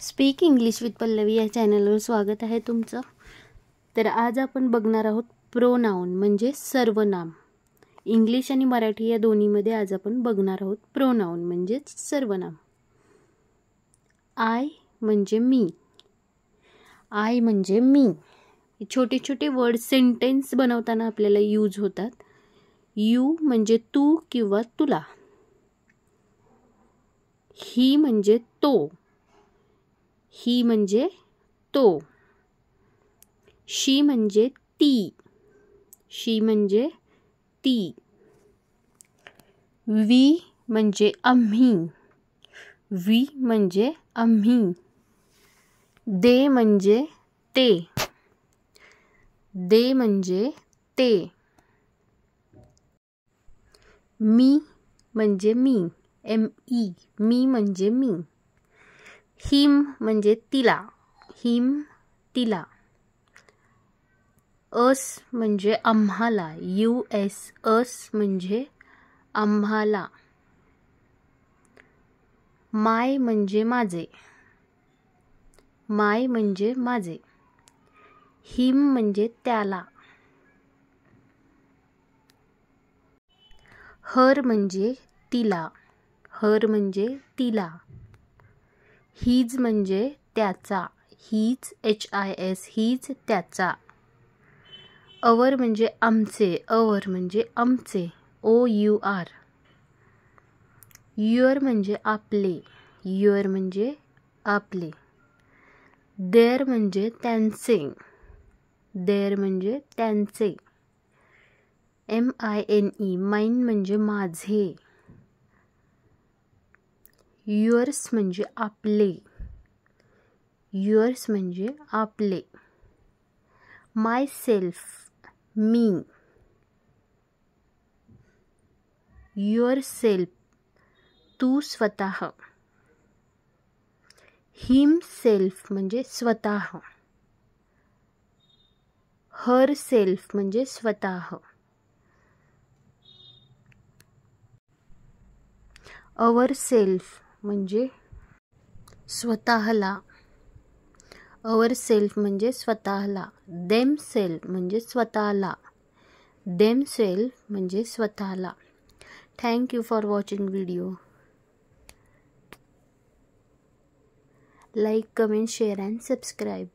Speak English with Pallavi या चॅनलवर स्वागत आहे तुमचं. तर आज आपण बघणार आहोत प्रोनाउन म्हणजे सर्वनाम. इंग्लिश आणि मराठी या दोन्हीमध्ये आज आपण बघणार आहोत प्रोनाउन म्हणजे सर्वनाम. आय म्हणजे मी. आय म्हणजे मी. छोटे छोटे वर्ड सेंटेन्स बनवताना आपल्याला यूज होतात. यू म्हणजे तू किंवा तुला. ही म्हणजे तो. ही म्हणजे तो. शी म्हणजे ती. शी म्हणजे ती. वी म्हणजे आम्ही. वी म्हणजे आम्ही. दे म्हणजे ते. दे म्हणजे ते. मी म्हणजे मी. मी. मी म्हणजे मी. हिम म्हणजे तिला. हिम तिला. अस म्हणजे आम्हाला. US. अस म्हणजे आम्हाला. माय म्हणजे माझे. माय म्हणजे माझे. हिम म्हणजे त्याला. हर म्हणजे तिला. हर म्हणजे तिला. हीज म्हणजे त्याचा. His HIS. हीज त्याचा. अवर म्हणजे आमचे. अवर म्हणजे आमचे. OUR. युअर म्हणजे आपले. युअर म्हणजे आपले. देअर म्हणजे त्यांचे. देअर म्हणजे त्यांचे. MINE. माइन म्हणजे माझे. युअर्स म्हणजे आपले. युअर्स म्हणजे आपले. माय सेल्फ मी. युअर सेल्फ तू स्वतः. हिम सेल्फ म्हणजे स्वतः. हर सेल्फ म्हणजे स्वतः. अवर सेल्फ म्हणजे स्वतःला. अवर सेल्फ म्हणजे स्वतःला. देम सेल्फ म्हणजे स्वतःला. देम सेल्फ म्हणजे स्वतःला. Thank you for watching video. Like, comment, share and subscribe.